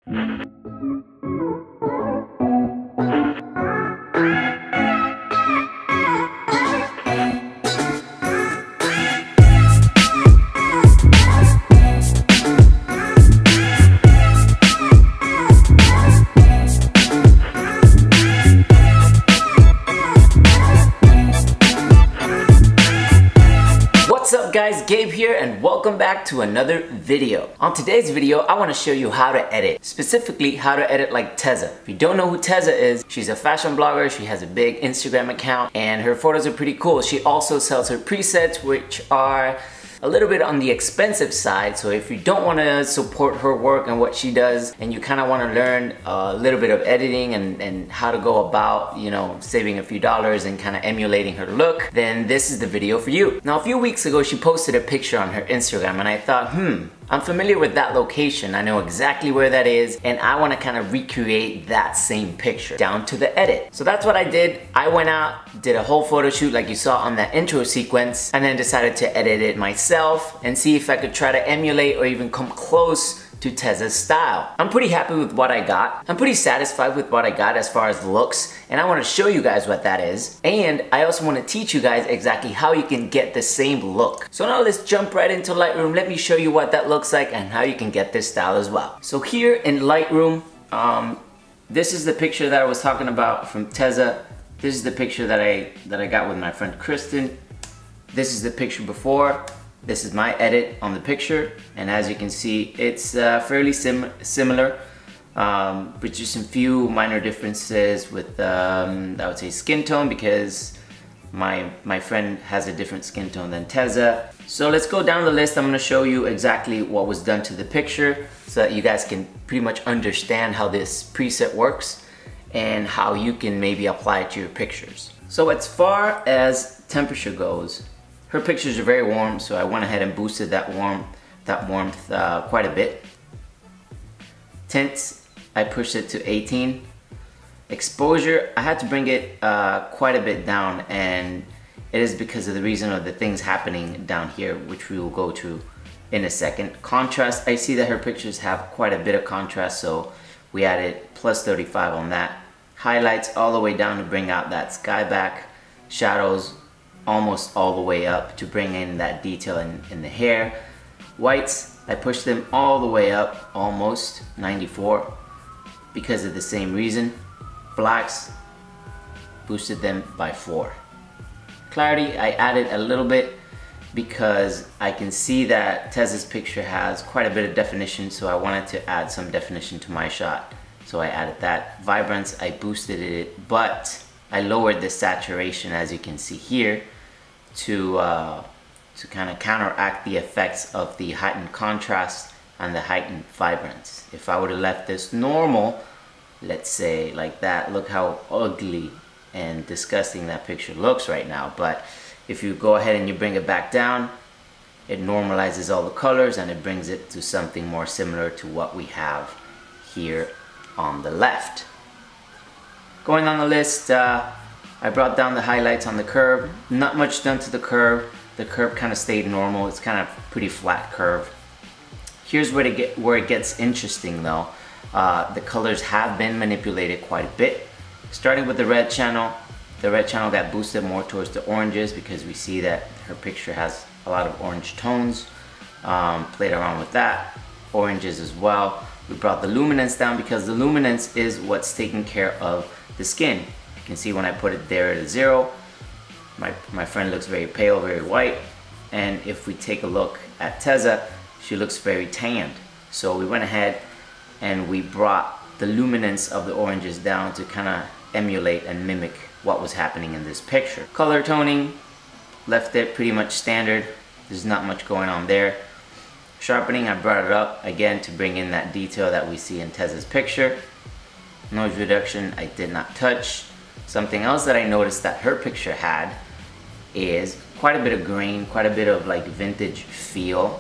What's up guys, Gabe here and welcome back to another video. On today's video, I want to show you how to edit. Specifically, how to edit like Tezza. If you don't know who Tezza is, she's a fashion blogger, she has a big Instagram account and her photos are pretty cool. She also sells her presets, which are a little bit on the expensive side, so if you don't want to support her work and what she does and you kind of want to learn a little bit of editing and how to go about, you know, saving a few dollars and kind of emulating her look, then this is the video for you. Now a few weeks ago she posted a picture on her Instagram and I thought, I'm familiar with that location, I know exactly where that is, and I want to kind of recreate that same picture down to the edit. So that's what I did. I went out, did a whole photo shoot like you saw on that intro sequence, and then decided to edit it myself and see if I could try to emulate or even come close to Tezza's style. I'm pretty happy with what I got. I'm pretty satisfied with what I got as far as looks, and I want to show you guys what that is. And I also want to teach you guys exactly how you can get the same look. So now let's jump right into Lightroom. Let me show you what that looks like and how you can get this style as well. So here in Lightroom, this is the picture that I was talking about from Tezza. This is the picture that I got with my friend Kristen. This is the picture before. This is my edit on the picture, and as you can see, it's fairly similar, with just some few minor differences with, I would say, skin tone, because my friend has a different skin tone than Tezza. So let's go down the list. I'm going to show you exactly what was done to the picture so that you guys can pretty much understand how this preset works and how you can maybe apply it to your pictures. So as far as temperature goes, her pictures are very warm, so I went ahead and boosted that warmth quite a bit. Tints, I pushed it to 18. Exposure, I had to bring it quite a bit down, and it is because of the reason of the things happening down here, which we will go to in a second. Contrast, I see that her pictures have quite a bit of contrast, so we added plus 35 on that. Highlights all the way down to bring out that sky back. Shadows, almost all the way up to bring in that detail in the hair. Whites, I pushed them all the way up, almost 94, because of the same reason. Blacks, boosted them by 4. Clarity, I added a little bit because I can see that Tezza's picture has quite a bit of definition, so I wanted to add some definition to my shot, so I added that. Vibrance, I boosted it, but I lowered the saturation, as you can see here, to kind of counteract the effects of the heightened contrast and the heightened vibrance. If I would have left this normal, let's say like that, look how ugly and disgusting that picture looks right now. But if you go ahead and you bring it back down, it normalizes all the colors and it brings it to something more similar to what we have here on the left. Going on the list, I brought down the highlights on the curve. Not much done to the curve. The curve kind of stayed normal. It's kind of pretty flat curve. Here's where it gets interesting though. The colors have been manipulated quite a bit. Starting with the red channel. The red channel got boosted more towards the oranges because we see that her picture has a lot of orange tones. Played around with that. Oranges as well. We brought the luminance down because the luminance is what's taking care of the skin. You can see when I put it there at 0, my friend looks very pale, very white. And if we take a look at Tezza, she looks very tanned. So we went ahead and we brought the luminance of the oranges down to kind of emulate and mimic what was happening in this picture. Color toning, left it pretty much standard. There's not much going on there. Sharpening, I brought it up again to bring in that detail that we see in Tezza's picture. Noise reduction, I did not touch. Something else that I noticed that her picture had is quite a bit of grain, quite a bit of like vintage feel.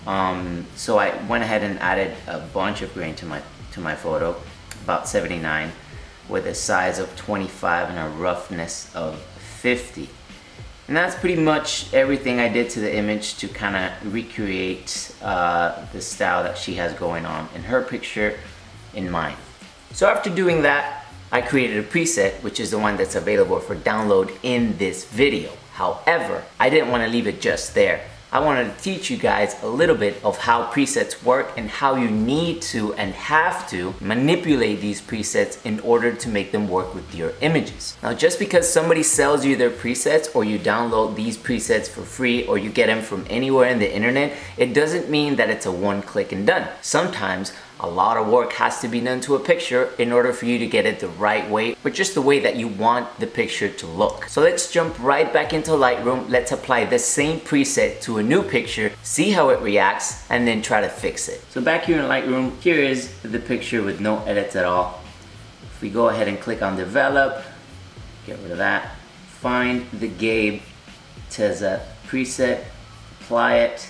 So I went ahead and added a bunch of grain to my photo, about 79, with a size of 25 and a roughness of 50. And that's pretty much everything I did to the image to kind of recreate the style that she has going on in her picture in mind. So after doing that, I created a preset, which is the one that's available for download in this video. However, I didn't want to leave it just there. I wanted to teach you guys a little bit of how presets work and how you need to and have to manipulate these presets in order to make them work with your images. Now, just because somebody sells you their presets or you download these presets for free or you get them from anywhere in the internet, it doesn't mean that it's a one click and done. Sometimes a lot of work has to be done to a picture in order for you to get it the right way, but just the way that you want the picture to look. So let's jump right back into Lightroom. Let's apply the same preset to a new picture, see how it reacts, and then try to fix it. So back here in Lightroom, here is the picture with no edits at all. If we go ahead and click on develop, get rid of that, find the Gabe Teza preset, apply it.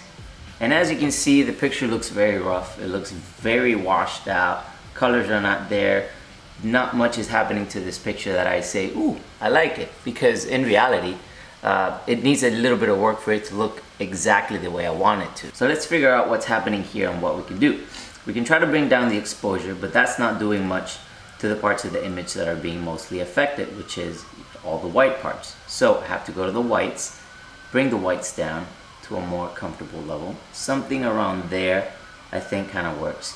And as you can see, the picture looks very rough. It looks very washed out. Colors are not there. Not much is happening to this picture that I say, ooh, I like it. Because in reality, it needs a little bit of work for it to look exactly the way I want it to. So let's figure out what's happening here and what we can do. We can try to bring down the exposure, but that's not doing much to the parts of the image that are being mostly affected, which is all the white parts. So I have to go to the whites, bring the whites down to a more comfortable level. Something around there I think kind of works.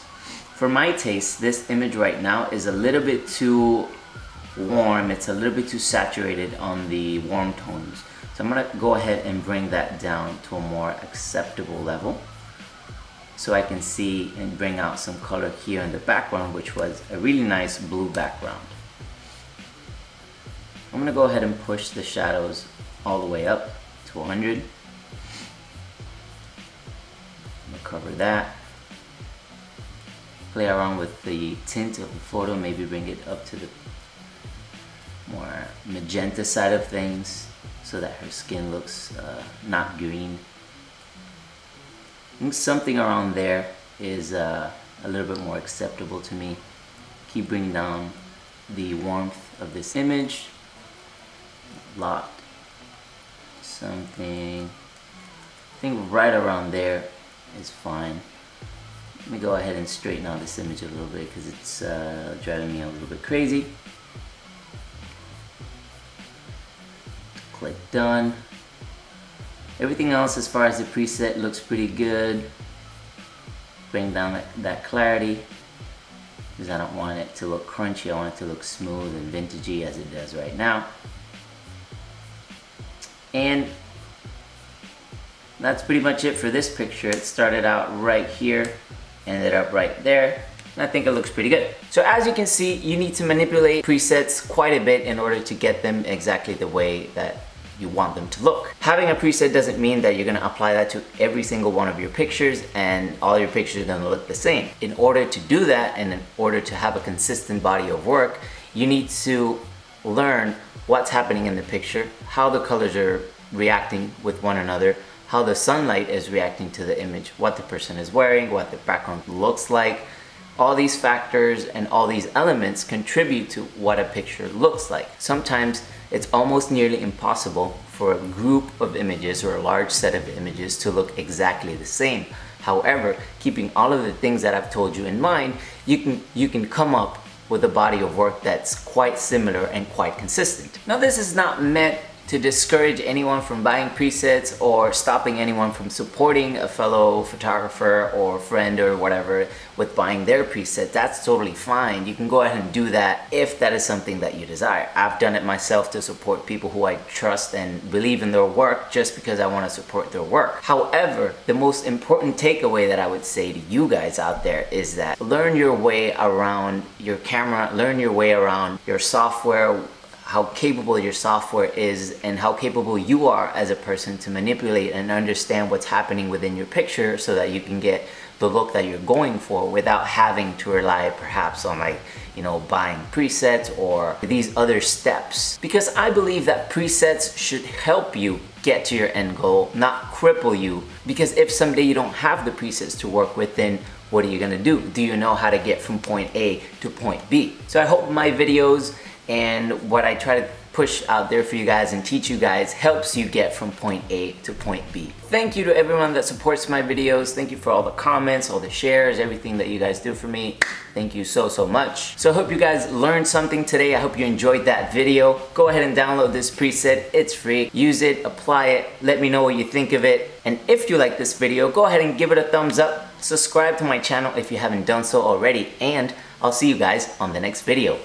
For my taste, this image right now is a little bit too warm. It's a little bit too saturated on the warm tones. So I'm gonna go ahead and bring that down to a more acceptable level so I can see and bring out some color here in the background, which was a really nice blue background. I'm gonna go ahead and push the shadows all the way up to 100. Cover that, play around with the tint of the photo, maybe bring it up to the more magenta side of things so that her skin looks not green. I think something around there is a little bit more acceptable to me. Keep bringing down the warmth of this image a lot. Something, I think right around there is fine. Let me go ahead and straighten out this image a little bit because it's driving me a little bit crazy. Click done. Everything else as far as the preset looks pretty good. Bring down that clarity because I don't want it to look crunchy. I want it to look smooth and vintagey as it does right now. And that's pretty much it for this picture. It started out right here, ended up right there, and I think it looks pretty good. So as you can see, you need to manipulate presets quite a bit in order to get them exactly the way that you want them to look. Having a preset doesn't mean that you're gonna apply that to every single one of your pictures and all your pictures are gonna look the same. In order to do that and in order to have a consistent body of work, you need to learn what's happening in the picture, how the colors are reacting with one another, how the sunlight is reacting to the image, what the person is wearing, what the background looks like. All these factors and all these elements contribute to what a picture looks like. Sometimes it's almost nearly impossible for a group of images or a large set of images to look exactly the same. However, keeping all of the things that I've told you in mind, you can come up with a body of work that's quite similar and quite consistent. Now, this is not meant to discourage anyone from buying presets or stopping anyone from supporting a fellow photographer or friend or whatever with buying their preset. That's totally fine. You can go ahead and do that if that is something that you desire. I've done it myself to support people who I trust and believe in their work just because I want to support their work. However, the most important takeaway that I would say to you guys out there is that learn your way around your camera, learn your way around your software, how capable your software is and how capable you are as a person to manipulate and understand what's happening within your picture so that you can get the look that you're going for without having to rely perhaps on buying presets or these other steps. Because I believe that presets should help you get to your end goal, not cripple you. Because if someday you don't have the presets to work with, then what are you gonna do? Do you know how to get from point A to point B? So I hope my videos and what I try to push out there for you guys and teach you guys helps you get from point A to point B. Thank you to everyone that supports my videos. Thank you for all the comments, all the shares, everything that you guys do for me. Thank you so much. So I hope you guys learned something today. I hope you enjoyed that video. Go ahead and download this preset. It's free. Use it, apply it. Let me know what you think of it. And if you like this video, go ahead and give it a thumbs up. Subscribe to my channel if you haven't done so already. And I'll see you guys on the next video.